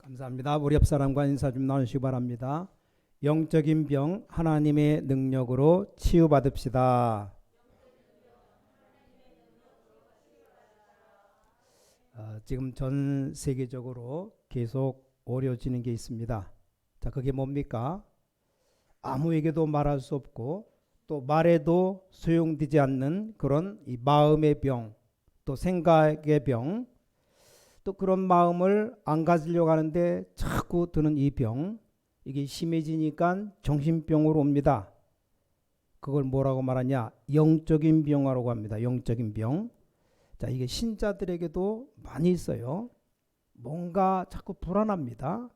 감사합니다. 우리 옆 사람과 인사 좀 나누시기 바랍니다. 영적인 병 하나님의 능력으로 치유받읍시다. 지금 전 세계적으로 계속 어려워지는 게 있습니다. 자, 그게 뭡니까? 아무에게도 말할 수 없고 또 말해도 소용되지 않는 그런 이 마음의 병, 또 생각의 병, 또 그런 마음을 안 가지려고 하는데 자꾸 드는 이 병, 이게 심해지니까 정신병으로 옵니다. 그걸 뭐라고 말하냐? 영적인 병이라고 합니다. 영적인 병. 자, 이게 신자들에게도 많이 있어요. 뭔가 자꾸 불안합니다.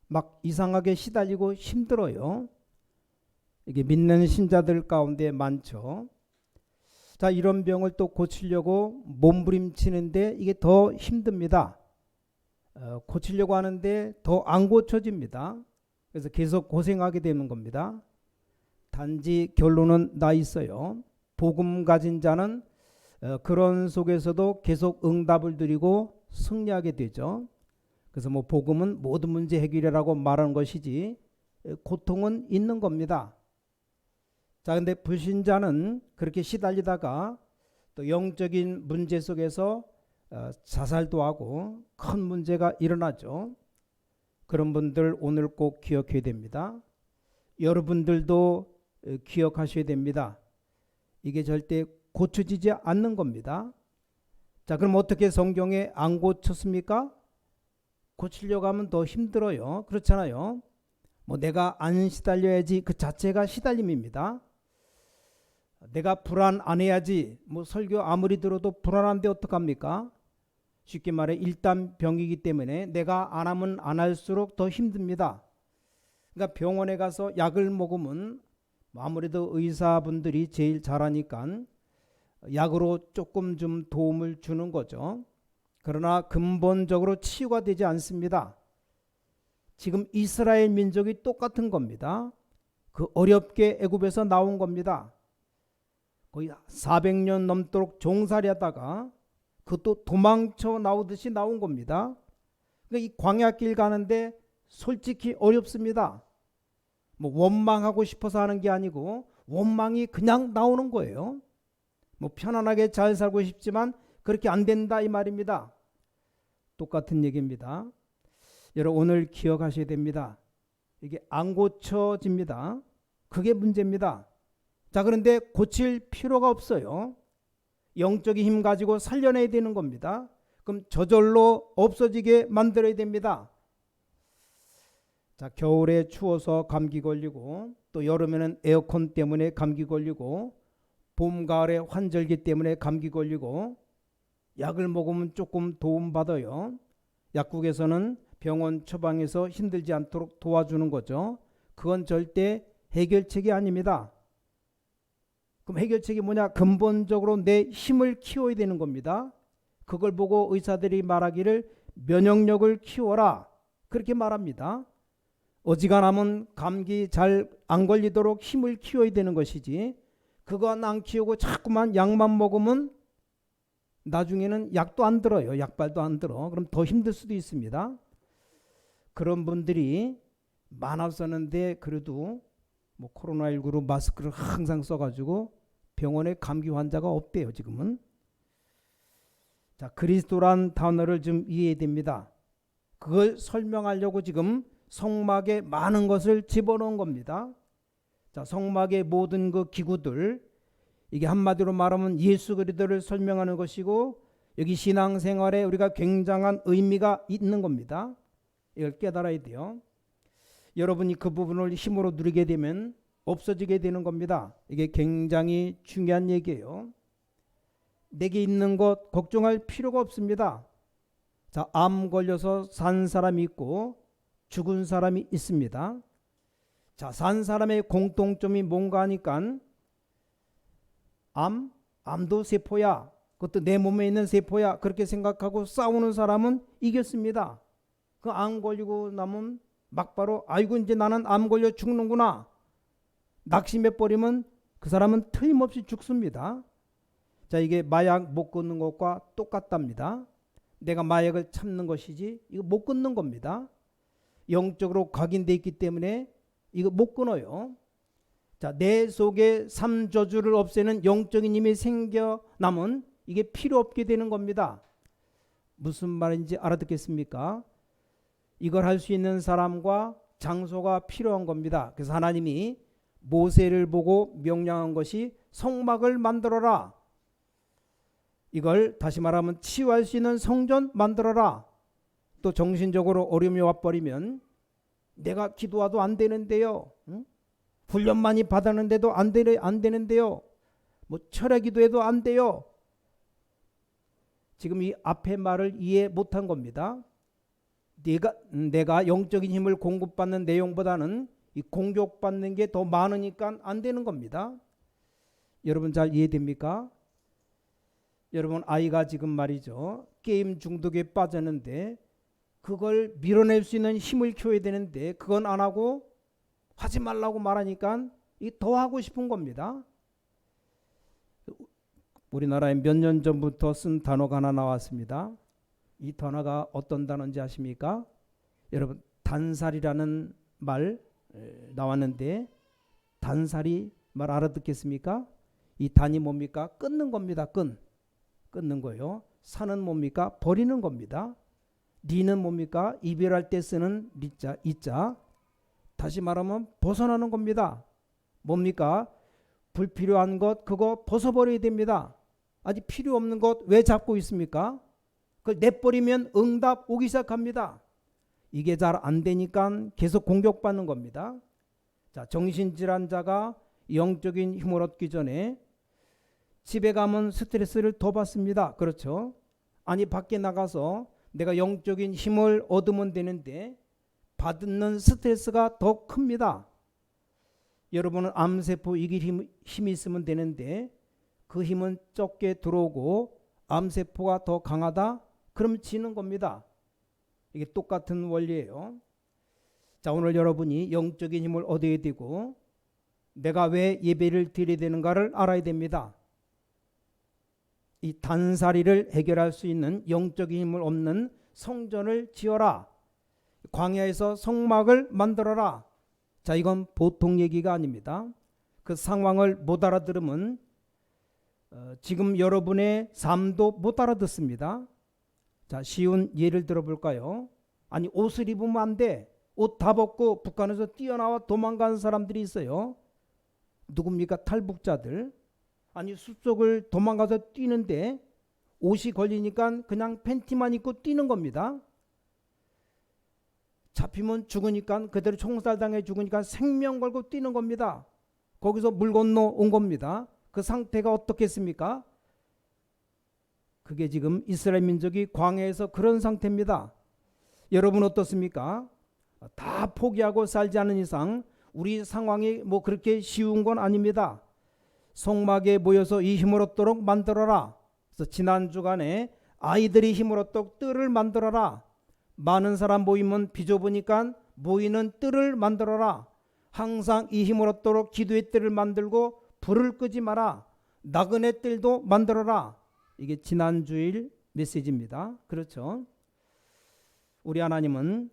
막 이상하게 시달리고 힘들어요. 이게 믿는 신자들 가운데 많죠. 자, 이런 병을 또 고치려고 몸부림치는데 이게 더 힘듭니다. 고치려고 하는데 더 안 고쳐집니다. 그래서 계속 고생하게 되는 겁니다. 단지 결론은 나 있어요. 복음 가진 자는 그런 속에서도 계속 응답을 드리고 승리하게 되죠. 그래서 뭐 복음은 모든 문제 해결이라고 말하는 것이지 고통은 있는 겁니다. 자, 근데 불신자는 그렇게 시달리다가 또 영적인 문제 속에서 자살도 하고 큰 문제가 일어나죠. 그런 분들 오늘 꼭 기억해야 됩니다. 여러분들도 기억하셔야 됩니다. 이게 절대 고쳐지지 않는 겁니다. 자, 그럼 어떻게 성경에 안 고쳤습니까? 고치려고 하면 더 힘들어요. 그렇잖아요. 뭐 내가 안 시달려야지 그 자체가 시달림입니다. 내가 불안 안 해야지 뭐 설교 아무리 들어도 불안한데 어떡합니까? 쉽게 말해 일단병이기 때문에 내가 안 하면 안 할수록 더 힘듭니다. 그러니까 병원에 가서 약을 먹으면 아무래도 의사분들이 제일 잘하니까 약으로 조금 좀 도움을 주는 거죠. 그러나 근본적으로 치유가 되지 않습니다. 지금 이스라엘 민족이 똑같은 겁니다. 그 어렵게 애굽에서 나온 겁니다. 거의 400년 넘도록 종살이 하다가 그것도 도망쳐 나오듯이 나온 겁니다. 그러니까 이 광야길 가는데 솔직히 어렵습니다. 뭐 원망하고 싶어서 하는 게 아니고 원망이 그냥 나오는 거예요. 뭐 편안하게 잘 살고 싶지만 그렇게 안 된다 이 말입니다. 똑같은 얘기입니다. 여러분 오늘 기억하셔야 됩니다. 이게 안 고쳐집니다. 그게 문제입니다. 자, 그런데 고칠 필요가 없어요. 영적인 힘 가지고 살려내야 되는 겁니다. 그럼 저절로 없어지게 만들어야 됩니다. 자, 겨울에 추워서 감기 걸리고 또 여름에는 에어컨 때문에 감기 걸리고 봄, 가을에 환절기 때문에 감기 걸리고 약을 먹으면 조금 도움받아요. 약국에서는 병원 처방에서 힘들지 않도록 도와주는 거죠. 그건 절대 해결책이 아닙니다. 그럼 해결책이 뭐냐? 근본적으로 내 힘을 키워야 되는 겁니다. 그걸 보고 의사들이 말하기를 면역력을 키워라 그렇게 말합니다. 어지간하면 감기 잘 안 걸리도록 힘을 키워야 되는 것이지 그거 안 키우고 자꾸만 약만 먹으면 나중에는 약도 안 들어요. 약발도 안 들어. 그럼 더 힘들 수도 있습니다. 그런 분들이 많았었는데 그래도 뭐 코로나19로 마스크를 항상 써가지고 병원에 감기 환자가 없대요. 지금은. 자, 그리스도란 단어를 좀 이해해야 됩니다. 그걸 설명하려고 지금 성막에 많은 것을 집어넣은 겁니다. 자, 성막의 모든 그 기구들 이게 한마디로 말하면 예수 그리스도를 설명하는 것이고 여기 신앙생활에 우리가 굉장한 의미가 있는 겁니다. 이걸 깨달아야 돼요. 여러분이 그 부분을 힘으로 누리게 되면 없어지게 되는 겁니다. 이게 굉장히 중요한 얘기예요. 내게 있는 것 걱정할 필요가 없습니다. 자, 암 걸려서 산 사람이 있고 죽은 사람이 있습니다. 자, 산 사람의 공통점이 뭔가 하니까 암도 세포야. 그것도 내 몸에 있는 세포야. 그렇게 생각하고 싸우는 사람은 이겼습니다. 그 암 걸리고 나면 막바로 아이고 이제 나는 암 걸려 죽는구나. 낙심해 버리면 그 사람은 틀림없이 죽습니다. 자, 이게 마약 못 끊는 것과 똑같답니다. 내가 마약을 참는 것이지 이거 못 끊는 겁니다. 영적으로 각인되어 있기 때문에 이거 못 끊어요. 자, 내 속에 삼저주를 없애는 영적인 힘이 생겨나면 이게 필요 없게 되는 겁니다. 무슨 말인지 알아듣겠습니까? 이걸 할 수 있는 사람과 장소가 필요한 겁니다. 그래서 하나님이 모세를 보고 명령한 것이 성막을 만들어라. 이걸 다시 말하면 치유할 수 있는 성전 만들어라. 또 정신적으로 어려움이 와버리면 내가 기도해도 안 되는데요. 응? 훈련 많이 받았는데도 안 되는데요. 뭐 철야 기도해도 안 돼요. 지금 이 앞의 말을 이해 못한 겁니다. 내가 영적인 힘을 공급받는 내용보다는 이 공격받는 게 더 많으니까 안 되는 겁니다. 여러분 잘 이해됩니까? 여러분 아이가 지금 말이죠. 게임 중독에 빠졌는데 그걸 밀어낼 수 있는 힘을 키워야 되는데 그건 안 하고 하지 말라고 말하니까 더 하고 싶은 겁니다. 우리나라에 몇 년 전부터 쓴 단어가 하나 나왔습니다. 이 단어가 어떤 단어인지 아십니까? 여러분 단살이라는 말 나왔는데 단살이 말 알아듣겠습니까? 이 단이 뭡니까? 끊는 겁니다. 끊는 거요. 산은 뭡니까? 버리는 겁니다. 리는 뭡니까? 이별할 때 쓰는 리자, 이자. 다시 말하면 벗어나는 겁니다. 뭡니까? 불필요한 것 그거 벗어버려야 됩니다. 아직 필요 없는 것 왜 잡고 있습니까? 그걸 내버리면 응답 오기 시작합니다. 이게 잘 안 되니까 계속 공격받는 겁니다. 자, 정신질환자가 영적인 힘을 얻기 전에 집에 가면 스트레스를 더 받습니다. 그렇죠? 아니 밖에 나가서 내가 영적인 힘을 얻으면 되는데 받는 스트레스가 더 큽니다. 여러분은 암세포 이길 힘이 있으면 되는데 그 힘은 적게 들어오고 암세포가 더 강하다? 그럼 지는 겁니다. 이게 똑같은 원리예요. 자, 오늘 여러분이 영적인 힘을 얻어야 되고 내가 왜 예배를 드려야 되는가를 알아야 됩니다. 이 단살이를 해결할 수 있는 영적인 힘을 얻는 성전을 지어라. 광야에서 성막을 만들어라. 자, 이건 보통 얘기가 아닙니다. 그 상황을 못 알아들으면 지금 여러분의 삶도 못 알아듣습니다. 자, 쉬운 예를 들어볼까요? 아니 옷을 입으면 안 돼. 옷 다 벗고 북한에서 뛰어나와 도망가는 사람들이 있어요. 누굽니까? 탈북자들. 아니 숲속을 도망가서 뛰는데 옷이 걸리니까 그냥 팬티만 입고 뛰는 겁니다. 잡히면 죽으니까 그대로 총살당해 죽으니까 생명 걸고 뛰는 겁니다. 거기서 물 건너 온 겁니다. 그 상태가 어떻겠습니까? 그게 지금 이스라엘 민족이 광야에서 그런 상태입니다. 여러분 어떻습니까? 다 포기하고 살지 않은 이상 우리 상황이 뭐 그렇게 쉬운 건 아닙니다. 성막에 모여서 이 힘을 얻도록 만들어라. 그래서 지난 주간에 아이들이 힘을 얻도록 뜰을 만들어라. 많은 사람 모이면 비좁으니까 모이는 뜰을 만들어라. 항상 이 힘을 얻도록 기도의 뜰을 만들고 불을 끄지 마라. 나그네 뜰도 만들어라. 이게 지난주일 메시지입니다. 그렇죠? 우리 하나님은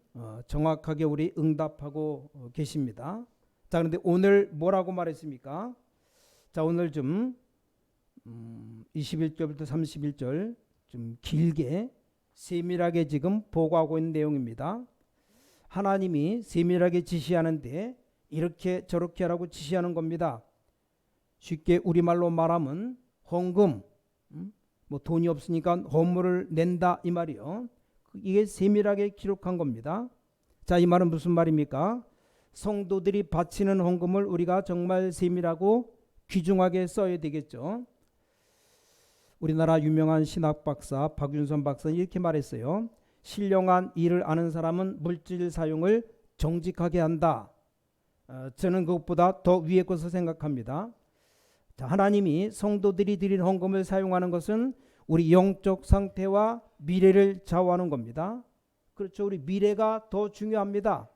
정확하게 우리 응답하고 계십니다. 자, 그런데 오늘 뭐라고 말했습니까? 자, 오늘 좀 21절부터 31절 좀 길게 세밀하게 지금 보고하고 있는 내용입니다. 하나님이 세밀하게 지시하는데 이렇게 저렇게 하라고 지시하는 겁니다. 쉽게 우리말로 말하면 헌금, 뭐 돈이 없으니까 헌물을 낸다 이 말이요. 이게 세밀하게 기록한 겁니다. 자, 이 말은 무슨 말입니까? 성도들이 바치는 헌금을 우리가 정말 세밀하고 귀중하게 써야 되겠죠. 우리나라 유명한 신학 박사 박윤선 박사는 이렇게 말했어요. 신령한 일을 아는 사람은 물질 사용을 정직하게 한다. 저는 그것보다 더 위에 것을 생각합니다. 자, 하나님이 성도들이 드린 헌금을 사용하는 것은 우리 영적 상태와 미래를 좌우하는 겁니다. 그렇죠. 우리 미래가 더 중요합니다.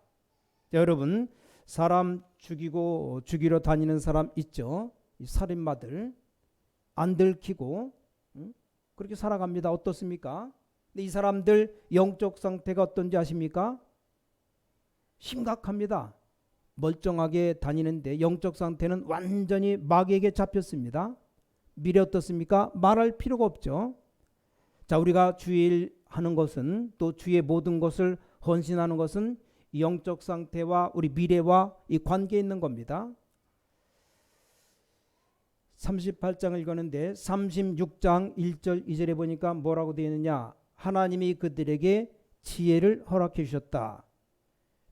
자, 여러분 사람 죽이러 다니는 사람 있죠. 이 살인마들 안 들키고 그렇게 살아갑니다. 어떻습니까? 근데 이 사람들 영적 상태가 어떤지 아십니까? 심각합니다. 멀쩡하게 다니는데 영적 상태는 완전히 마귀에게 잡혔습니다. 미래 어떻습니까? 말할 필요가 없죠. 자, 우리가 주일 하는 것은, 또 주의 모든 것을 헌신하는 것은 이 영적 상태와 우리 미래와 이 관계 있는 겁니다. 38장을 읽었는데 36장 1절 2절에 보니까 뭐라고 되어 있느냐? 하나님이 그들에게 지혜를 허락해 주셨다.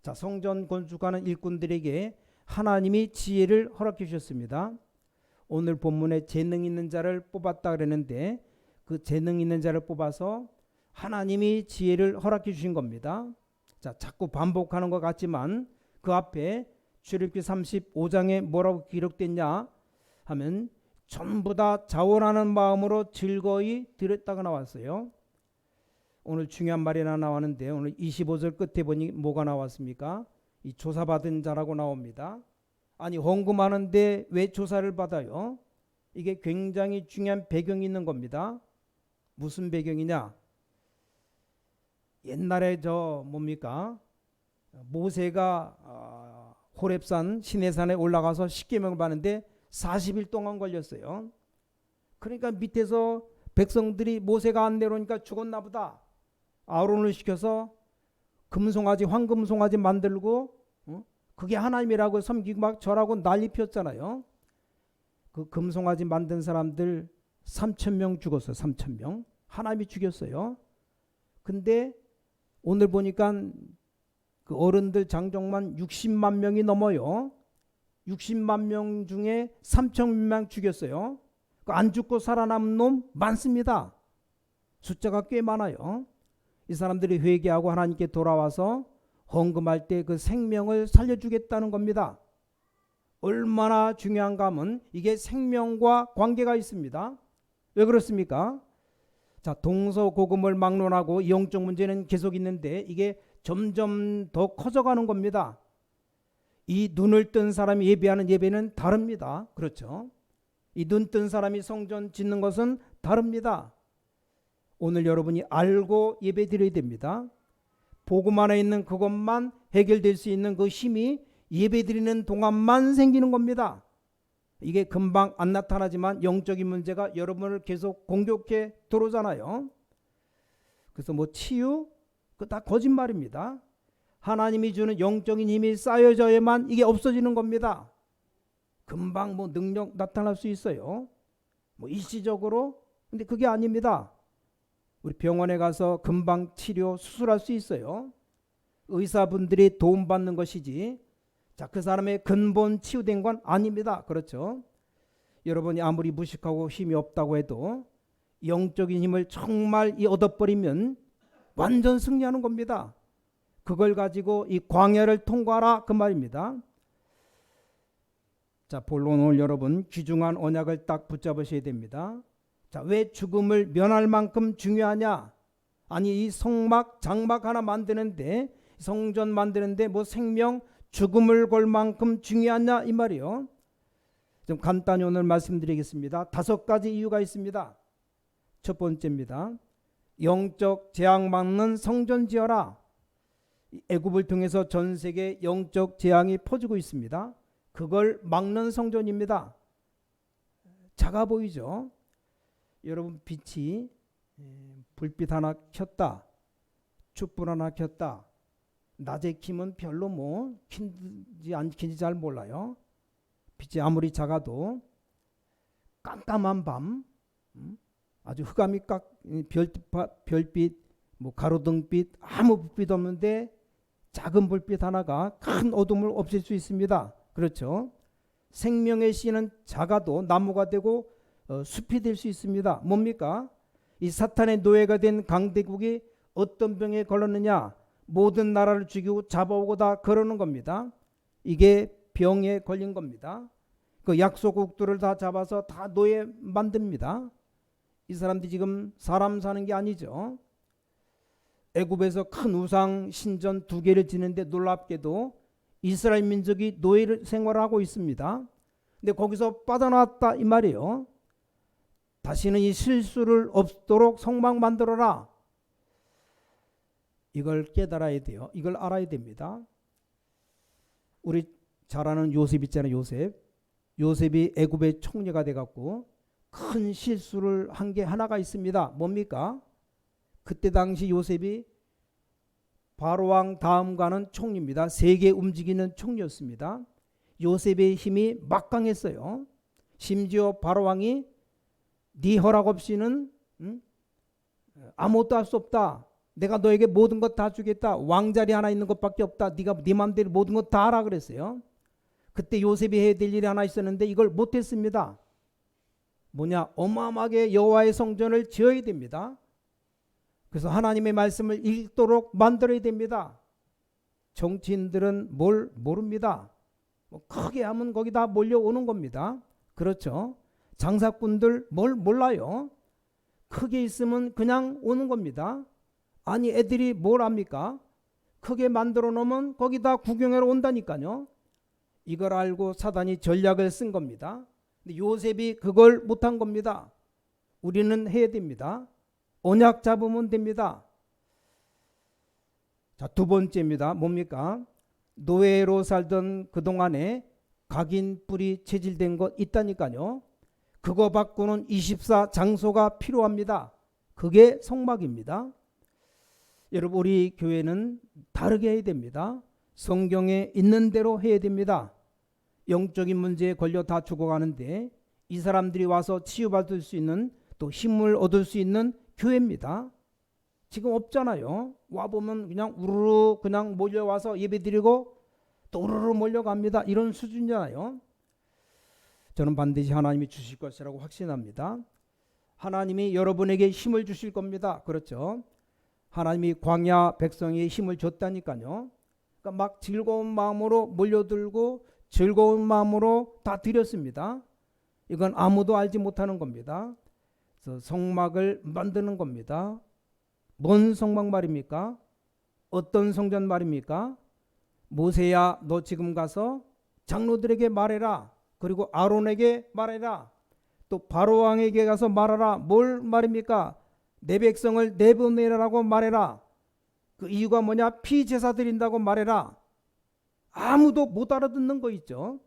자, 성전 건축하는 일꾼들에게 하나님이 지혜를 허락해 주셨습니다. 오늘 본문에 재능 있는 자를 뽑았다 그랬는데 그 재능 있는 자를 뽑아서 하나님이 지혜를 허락해 주신 겁니다. 자, 자꾸 반복하는 것 같지만 그 앞에 출애굽기 35장에 뭐라고 기록됐냐 하면 전부 다 자원하는 마음으로 즐거이 드렸다가 나왔어요. 오늘 중요한 말이 하나 나왔는데 오늘 25절 끝에 보니 뭐가 나왔습니까? 이 조사받은 자라고 나옵니다. 아니, 헌금하는데 왜 조사를 받아요? 이게 굉장히 중요한 배경이 있는 겁니다. 무슨 배경이냐? 옛날에 모세가 호렙산 시내산에 올라가서 십계명을 받는데 40일 동안 걸렸어요. 그러니까 밑에서 백성들이 모세가 안 내려오니까 죽었나 보다. 아론을 시켜서 금송아지, 황금송아지 만들고 그게 하나님이라고 섬기고 막 절하고 난리 피웠잖아요. 그 금송아지 만든 사람들 3,000명 죽었어요. 3,000명. 하나님이 죽였어요. 근데 오늘 보니까 그 어른들 장정만 60만 명이 넘어요. 60만 명 중에 3,000명 죽였어요. 안 죽고 살아남은 놈 많습니다. 숫자가 꽤 많아요. 이 사람들이 회개하고 하나님께 돌아와서 헌금할 때 그 생명을 살려주겠다는 겁니다. 얼마나 중요한가 하면 이게 생명과 관계가 있습니다. 왜 그렇습니까? 자, 동서고금을 막론하고 영적 문제는 계속 있는데 이게 점점 더 커져가는 겁니다. 이 눈을 뜬 사람이 예배하는 예배는 다릅니다. 그렇죠? 이 눈 뜬 사람이 성전 짓는 것은 다릅니다. 오늘 여러분이 알고 예배 드려야 됩니다. 복음 안에 있는 그것만 해결될 수 있는 그 힘이 예배 드리는 동안만 생기는 겁니다. 이게 금방 안 나타나지만 영적인 문제가 여러분을 계속 공격해 들어오잖아요. 그래서 치유? 그거 다 거짓말입니다. 하나님이 주는 영적인 힘이 쌓여져야만 이게 없어지는 겁니다. 금방 능력 나타날 수 있어요. 일시적으로. 근데 그게 아닙니다. 우리 병원에 가서 금방 치료, 수술할 수 있어요. 의사분들이 도움받는 것이지, 자, 그 사람의 근본 치유된 건 아닙니다. 그렇죠? 여러분이 아무리 무식하고 힘이 없다고 해도 영적인 힘을 정말 얻어버리면 완전 승리하는 겁니다. 그걸 가지고 이 광야를 통과하라 그 말입니다. 자, 본론을 여러분 귀중한 언약을 딱 붙잡으셔야 됩니다. 자, 왜 죽음을 면할 만큼 중요하냐? 아니, 이 성막, 장막 하나 만드는데, 성전 만드는데 생명, 죽음을 걸 만큼 중요하냐 이 말이요. 좀 간단히 오늘 말씀드리겠습니다. 5가지 이유가 있습니다. 첫 번째입니다. 영적 재앙 막는 성전 지어라. 애굽을 통해서 전 세계 영적 재앙이 퍼지고 있습니다. 그걸 막는 성전입니다. 작아 보이죠? 여러분, 빛이 불빛 하나 켰다, 촛불 하나 켰다, 낮에 켜면 별로 킨지 안 킨지 잘 몰라요. 빛이 아무리 작아도 깜깜한 밤, 아주 흑암이 별빛, 가로등빛, 아무 불빛 없는데 작은 불빛 하나가 큰 어둠을 없앨 수 있습니다. 그렇죠? 생명의 씨는 작아도 나무가 되고 숲이 될 수 있습니다. 뭡니까? 이 사탄의 노예가 된 강대국이 어떤 병에 걸렸느냐? 모든 나라를 죽이고 잡아오고 다 그러는 겁니다. 이게 병에 걸린 겁니다. 그 약소국들을 다 잡아서 다 노예 만듭니다. 이 사람들이 지금 사람 사는 게 아니죠. 애굽에서 큰 우상 신전 2개를 짓는데 놀랍게도 이스라엘 민족이 노예 생활을 하고 있습니다. 근데 거기서 빠져나왔다 이 말이에요. 다시는 이 실수를 없도록 성막 만들어라. 이걸 깨달아야 돼요. 이걸 알아야 됩니다. 우리 잘 아는 요셉 있잖아요. 요셉이 애굽의 총리가 돼갖고 큰 실수를 한 게 하나가 있습니다. 뭡니까? 그때 당시 요셉이 바로왕 다음가는 총리입니다. 세계 움직이는 총리였습니다. 요셉의 힘이 막강했어요. 심지어 바로왕이 네 허락 없이는 아무것도 할 수 없다. 내가 너에게 모든 것 다 주겠다. 왕자리 하나 있는 것밖에 없다. 네가 네 맘대로 모든 것 다 하라 그랬어요. 그때 요셉이 해야 될 일이 하나 있었는데 이걸 못했습니다. 뭐냐? 어마어마하게 여호와의 성전을 지어야 됩니다. 그래서 하나님의 말씀을 읽도록 만들어야 됩니다. 정치인들은 뭘 모릅니다. 크게 하면 거기다 몰려오는 겁니다. 그렇죠? 장사꾼들 뭘 몰라요. 크게 있으면 그냥 오는 겁니다. 아니 애들이 뭘 합니까? 크게 만들어 놓으면 거기다 구경하러 온다니까요. 이걸 알고 사단이 전략을 쓴 겁니다. 근데 요셉이 그걸 못한 겁니다. 우리는 해야 됩니다. 언약 잡으면 됩니다. 자, 두 번째입니다. 뭡니까? 노예로 살던 그동안에 각인 뿔이 체질된 것 있다니까요. 그거 바꾸는 24 장소가 필요합니다. 그게 성막입니다. 여러분 우리 교회는 다르게 해야 됩니다. 성경에 있는 대로 해야 됩니다. 영적인 문제에 걸려 다 죽어가는데 이 사람들이 와서 치유받을 수 있는 또 힘을 얻을 수 있는 교회입니다. 지금 없잖아요. 와보면 그냥 우르르 그냥 몰려와서 예배드리고 또 우르르 몰려갑니다. 이런 수준이잖아요. 저는 반드시 하나님이 주실 것이라고 확신합니다. 하나님이 여러분에게 힘을 주실 겁니다. 그렇죠? 하나님이 광야 백성에게 힘을 줬다니까요. 그러니까 막 즐거운 마음으로 몰려들고 즐거운 마음으로 다 드렸습니다. 이건 아무도 알지 못하는 겁니다. 그래서 성막을 만드는 겁니다. 뭔 성막 말입니까? 어떤 성전 말입니까? 모세야 너 지금 가서 장로들에게 말해라. 그리고 아론에게 말해라. 또 바로왕에게 가서 말하라. 뭘 말입니까? 내 백성을 내보내라고 말해라. 그 이유가 뭐냐? 피제사 드린다고 말해라. 아무도 못 알아듣는 거 있죠.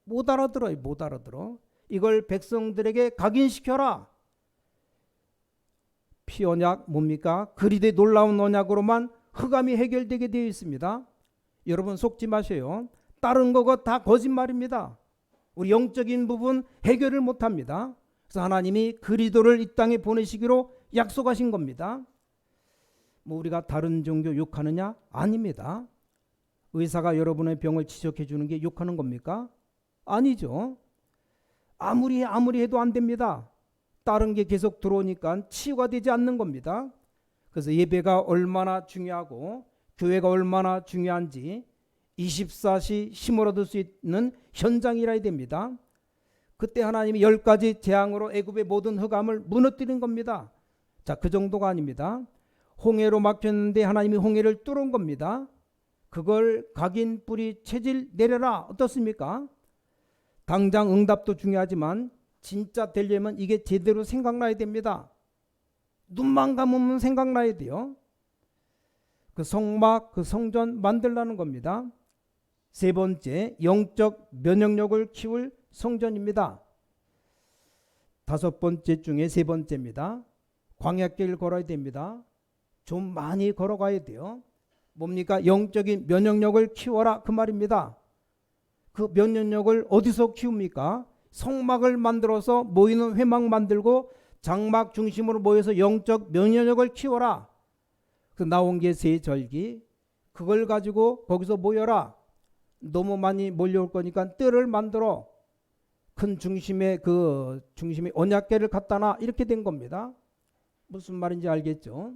못 알아들어요. 못 알아들어. 이걸 백성들에게 각인시켜라. 피 언약 뭡니까? 그리되 놀라운 언약으로만 흑암이 해결되게 되어 있습니다. 여러분 속지 마세요. 다른 거가 다 거짓말입니다. 우리 영적인 부분 해결을 못합니다. 그래서 하나님이 그리스도를 이 땅에 보내시기로 약속하신 겁니다. 뭐 우리가 다른 종교 욕하느냐? 아닙니다. 의사가 여러분의 병을 지적해 주는 게 욕하는 겁니까? 아니죠. 아무리 해도 안 됩니다. 다른 게 계속 들어오니까 치유가 되지 않는 겁니다. 그래서 예배가 얼마나 중요하고 교회가 얼마나 중요한지 24시 힘을 얻을 수 있는 현장이라야 됩니다. 그때 하나님이 10가지 재앙으로 애굽의 모든 흑암을 무너뜨린 겁니다. 자, 그 정도가 아닙니다. 홍해로 막혔는데 하나님이 홍해를 뚫은 겁니다. 그걸 각인 뿌리 체질 내려라. 어떻습니까? 당장 응답도 중요하지만 진짜 되려면 이게 제대로 생각나야 됩니다. 눈만 감으면 생각나야 돼요. 그 성막, 그 성전 만들라는 겁니다. 세 번째, 영적 면역력을 키울 성전입니다. 다섯 번째 중에 세 번째입니다. 광야길 걸어야 됩니다. 좀 많이 걸어가야 돼요. 뭡니까? 영적인 면역력을 키워라 그 말입니다. 그 면역력을 어디서 키웁니까? 성막을 만들어서 모이는 회막 만들고 장막 중심으로 모여서 영적 면역력을 키워라. 그 나온 게 세 절기. 그걸 가지고 거기서 모여라. 너무 많이 몰려올 거니까 뜰을 만들어 큰 중심에 언약궤를 갖다 놔. 이렇게 된 겁니다. 무슨 말인지 알겠죠?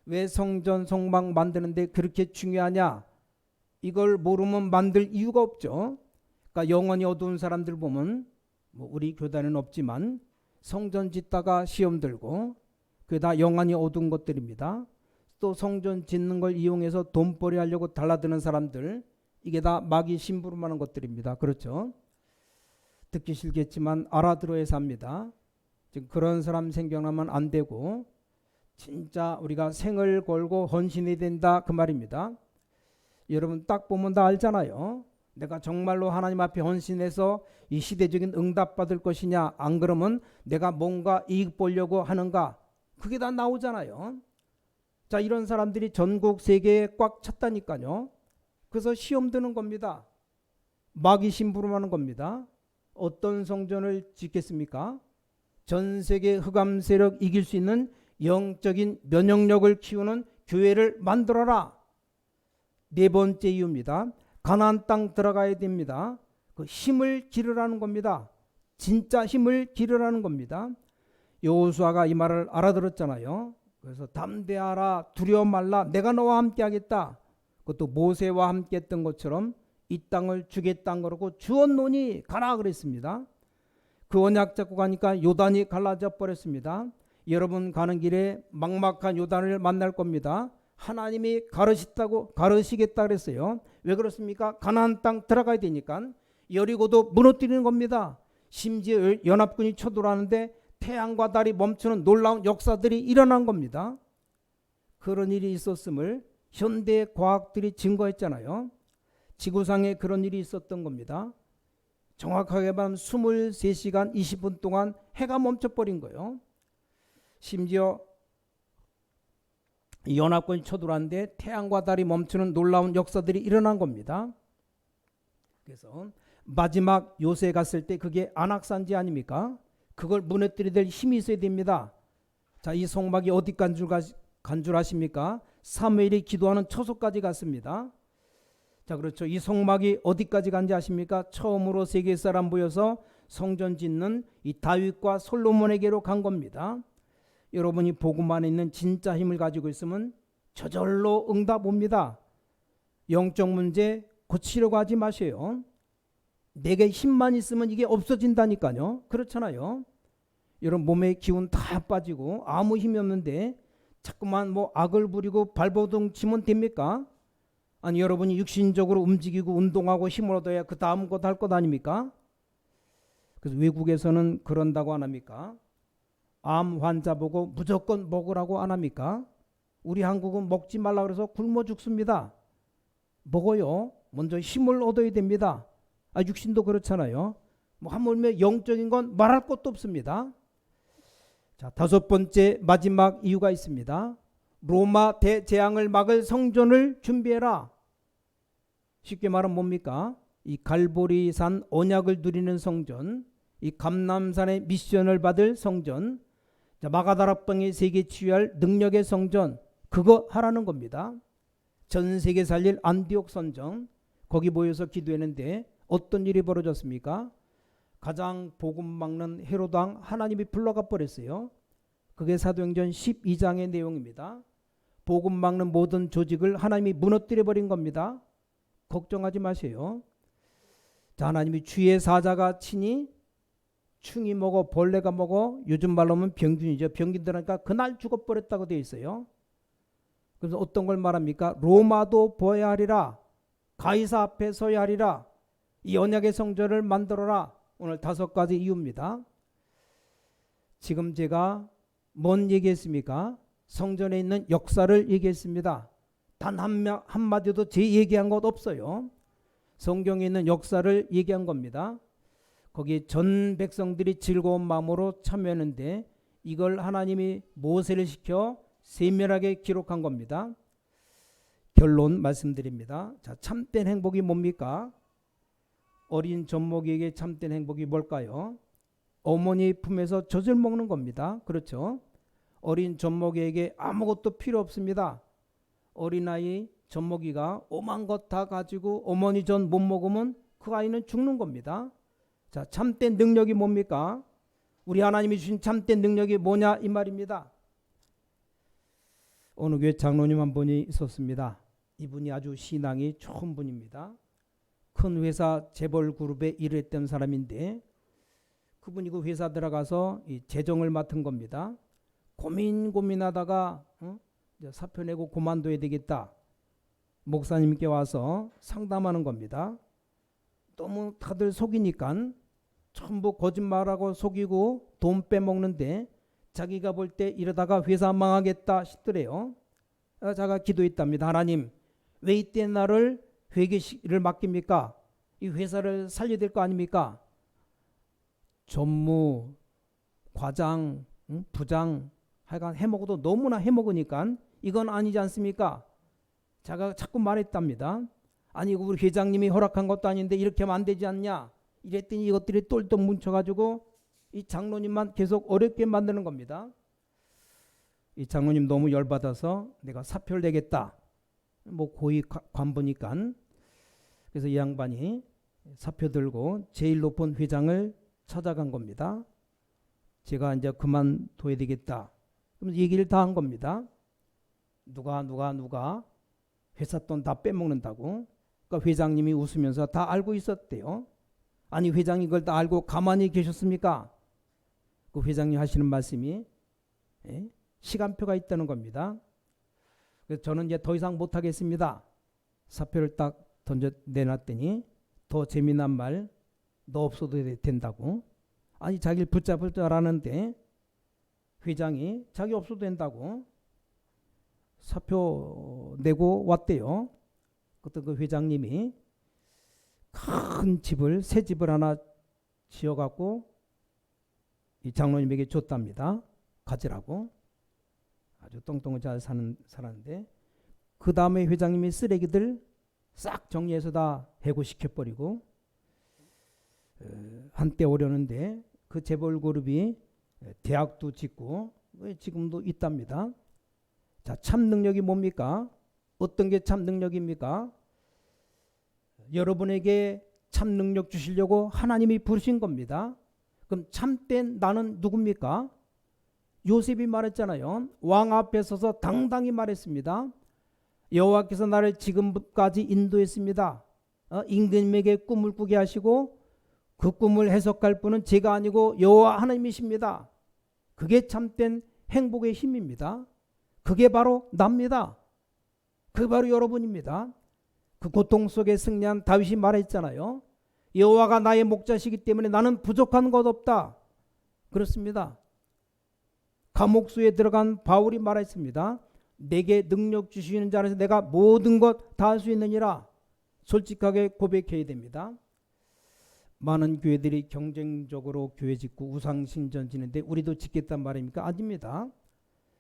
왜 성전 성막 만드는데 그렇게 중요하냐? 이걸 모르면 만들 이유가 없죠. 그러니까 영혼이 어두운 사람들 보면 뭐 우리 교단은 없지만 성전 짓다가 시험 들고 그게 다 영혼이 어두운 것들입니다. 또 성전 짓는 걸 이용해서 돈벌이 하려고 달라드는 사람들, 이게 다 마귀 심부름하는 것들입니다. 그렇죠? 듣기 싫겠지만 알아들어야 삽니다. 지금 그런 사람 생겨나면 안 되고 진짜 우리가 생을 걸고 헌신해야 된다 그 말입니다. 여러분 딱 보면 다 알잖아요. 내가 정말로 하나님 앞에 헌신해서 이 시대적인 응답 받을 것이냐, 안 그러면 내가 뭔가 이익 보려고 하는가, 그게 다 나오잖아요. 자, 이런 사람들이 전국 세계에 꽉 찼다니까요. 그래서 시험 드는 겁니다. 마귀 심부름하는 겁니다. 어떤 성전을 짓겠습니까? 전 세계 흑암 세력 이길 수 있는 영적인 면역력을 키우는 교회를 만들어라. 네 번째 이유입니다. 가나안 땅 들어가야 됩니다. 그 힘을 기르라는 겁니다. 진짜 힘을 기르라는 겁니다. 여호수아가 이 말을 알아들었잖아요. 그래서 담대하라, 두려워 말라, 내가 너와 함께 하겠다. 그것도 모세와 함께 했던 것처럼 이 땅을 주겠다는 거라고 주었노니 가라 그랬습니다. 그 언약 잡고 가니까 요단이 갈라져 버렸습니다. 여러분 가는 길에 막막한 요단을 만날 겁니다. 하나님이 가르시겠다 그랬어요. 왜 그렇습니까? 가나안 땅 들어가야 되니까. 여리고도 무너뜨리는 겁니다. 심지어 연합군이 쳐들어가는데 태양과 달이 멈추는 놀라운 역사들이 일어난 겁니다. 그런 일이 있었음을 현대 과학들이 증거했잖아요. 지구상에 그런 일이 있었던 겁니다. 정확하게 말하면 23시간 20분 동안 해가 멈춰버린 거예요. 심지어 연합군이 쳐들어왔는데 태양과 달이 멈추는 놀라운 역사들이 일어난 겁니다. 그래서 마지막 요새 갔을 때 그게 안악산지 아닙니까? 그걸 무너뜨려야 될 힘이 있어야 됩니다. 자, 이 성막이 어디 간 줄 아십니까? 사무엘이 기도하는 처소까지 갔습니다. 자, 그렇죠. 이 성막이 어디까지 간지 아십니까? 처음으로 세계 사람 모여서 성전 짓는 이 다윗과 솔로몬에게로 간 겁니다. 여러분이 복음 안에 있는 진짜 힘을 가지고 있으면 저절로 응답 옵니다. 영적 문제 고치려고 하지 마세요. 내게 힘만 있으면 이게 없어진다니까요. 그렇잖아요. 여러분 몸에 기운 다 빠지고 아무 힘이 없는데 자꾸만 뭐 악을 부리고 발버둥 치면 됩니까? 아니 여러분이 육신적으로 움직이고 운동하고 힘을 얻어야 그 다음 것 할 것 아닙니까? 그래서 외국에서는 그런다고 안 합니까? 암 환자 보고 무조건 먹으라고 안 합니까? 우리 한국은 먹지 말라 그래서 굶어 죽습니다. 먹어요. 먼저 힘을 얻어야 됩니다. 육신도 그렇잖아요. 뭐 하물며 영적인 건 말할 것도 없습니다. 자, 다섯 번째 마지막 이유가 있습니다. 로마 대재앙을 막을 성전을 준비해라. 쉽게 말하면 뭡니까? 이 갈보리산 언약을 누리는 성전, 이 감람산의 미션을 받을 성전, 자, 마가다락방의 세계 치유할 능력의 성전, 그거 하라는 겁니다. 전 세계 살릴 안디옥 성전, 거기 모여서 기도했는데 어떤 일이 벌어졌습니까? 가장 복음 막는 헤로도 왕 하나님이 불러가 버렸어요. 그게 사도행전 12장의 내용입니다. 복음 막는 모든 조직을 하나님이 무너뜨려 버린 겁니다. 걱정하지 마세요. 자, 하나님이 주의 사자가 치니 충이 먹어 벌레가 먹어, 요즘 말로 하면 병균이죠. 병균 들어가니까 그날 죽어버렸다고 되어 있어요. 그래서 어떤 걸 말합니까? 로마도 보아야 하리라, 가이사 앞에 서야 하리라, 이 언약의 성전을 만들어라. 오늘 다섯 가지 이유입니다. 지금 제가 뭔 얘기했습니까? 성전에 있는 역사를 얘기했습니다. 단 한마디도 제 얘기한 것 없어요. 성경에 있는 역사를 얘기한 겁니다. 거기에 전 백성들이 즐거운 마음으로 참여했는데 이걸 하나님이 모세를 시켜 세밀하게 기록한 겁니다. 결론 말씀드립니다. 자, 참된 행복이 뭡니까? 어린 젖먹이에게 참된 행복이 뭘까요? 어머니 품에서 젖을 먹는 겁니다. 그렇죠? 어린 젖먹이에게 아무것도 필요 없습니다. 어린아이 젖먹이가 오만 것 다 가지고 어머니 젖 못 먹으면 그 아이는 죽는 겁니다. 자, 참된 능력이 뭡니까? 우리 하나님이 주신 참된 능력이 뭐냐 이 말입니다. 어느 교회 장로님 한 분이 있었습니다. 이분이 아주 신앙이 좋은 분입니다. 큰 회사 재벌 그룹에 일을 했던 사람인데 그분이 그 회사 들어가서 이 재정을 맡은 겁니다. 고민하다가 사표 내고 그만둬야 되겠다. 목사님께 와서 상담하는 겁니다. 너무 다들 속이니까 전부 거짓말하고 속이고 돈 빼먹는데 자기가 볼 때 이러다가 회사 망하겠다 싶더래요. 자가 기도했답니다. 하나님, 왜 이때 나를 회계를 맡깁니까? 이 회사를 살려야 될 거 아닙니까? 전무, 과장, 부장 하여간 해먹어도 너무나 해먹으니까 이건 아니지 않습니까? 제가 자꾸 말했답니다. 아니 우리 회장님이 허락한 것도 아닌데 이렇게 하면 안 되지 않냐? 이랬더니 이것들이 똘똘 뭉쳐가지고 이 장로님만 계속 어렵게 만드는 겁니다. 이 장로님 너무 열받아서 내가 사표를 내겠다. 뭐 고위 관보니까. 그래서 이 양반이 사표 들고 제일 높은 회장을 찾아간 겁니다. 제가 이제 그만둬야 되겠다. 그럼 얘기를 다 한 겁니다. 누가 회사 돈 다 빼먹는다고. 그러니까 회장님이 웃으면서 다 알고 있었대요. 아니 회장이 그걸 다 알고 가만히 계셨습니까? 그 회장님 하시는 말씀이 시간표가 있다는 겁니다. 그래서 저는 이제 더 이상 못하겠습니다. 사표를 딱 던져 내놨더니 더 재미난 말, 너 없어도 된다고. 아니 자기를 붙잡을 줄 알았는데 회장이 자기 없어도 된다고 사표 내고 왔대요. 그때 그 회장님이 큰 집을, 새 집을 하나 지어갖고 이 장로님에게 줬답니다. 가지라고. 아주 똥똥을 잘 살았는데 그 다음에 회장님이 쓰레기들 싹 정리해서 다 해고시켜버리고 한때 오려는데 그 재벌 그룹이 대학도 짓고 지금도 있답니다. 자, 참 능력이 뭡니까? 어떤 게 참 능력입니까? 여러분에게 참 능력 주시려고 하나님이 부르신 겁니다. 그럼 참된 나는 누굽니까? 요셉이 말했잖아요. 왕 앞에 서서 당당히 말했습니다. 여호와께서 나를 지금까지 인도했습니다. 임금에게 꿈을 꾸게 하시고 그 꿈을 해석할 분은 제가 아니고 여호와 하나님이십니다. 그게 참된 행복의 힘입니다. 그게 바로 납니다. 그게 바로 여러분입니다. 그 고통 속에 승리한 다윗이 말했잖아요. 여호와가 나의 목자시기 때문에 나는 부족한 것 없다. 그렇습니다. 감옥수에 들어간 바울이 말했습니다. 내게 능력 주시는 자 안에서 내가 모든 것 다 할 수 있느니라. 솔직하게 고백해야 됩니다. 많은 교회들이 경쟁적으로 교회 짓고 우상신전 지는데 우리도 짓겠단 말입니까? 아닙니다.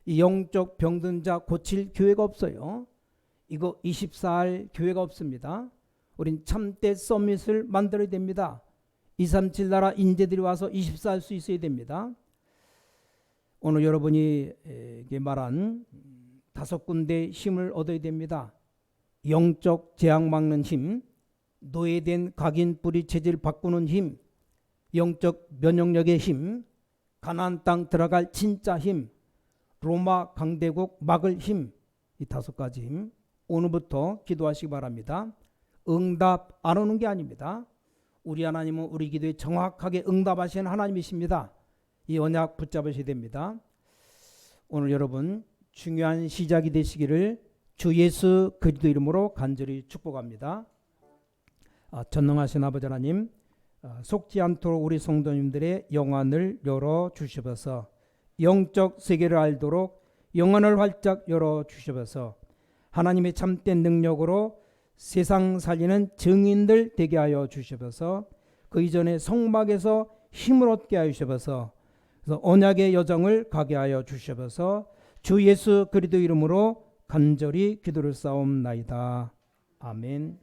이 영적 병든 자 고칠 교회가 없어요. 이거 24할 교회가 없습니다. 우린 참된 서밋을 만들어야 됩니다. 237 나라 인재들이 와서 24할 수 있어야 됩니다. 오늘 여러분이 말한 5군데 힘을 얻어야 됩니다. 영적 재앙 막는 힘, 노예된 각인 뿌리 체질 바꾸는 힘, 영적 면역력의 힘, 가나안 땅 들어갈 진짜 힘, 로마 강대국 막을 힘, 이 5가지 힘. 오늘부터 기도하시기 바랍니다. 응답 안 오는 게 아닙니다. 우리 하나님은 우리 기도에 정확하게 응답하시는 하나님이십니다. 이 언약 붙잡으셔야 됩니다. 오늘 여러분 중요한 시작이 되시기를 주 예수 그리스도 이름으로 간절히 축복합니다. 전능하신 아버지 하나님, 속지 않도록 우리 성도님들의 영안을 열어 주시옵소서. 영적 세계를 알도록 영안을 활짝 열어 주시옵소서. 하나님의 참된 능력으로 세상 살리는 증인들 되게 하여 주시옵소서. 그 이전에 성막에서 힘을 얻게 하여 주시옵소서. 그래서 언약의 여정을 가게 하여 주시옵소서. 주 예수 그리스도 이름으로 간절히 기도를 쌓옵나이다. 아멘.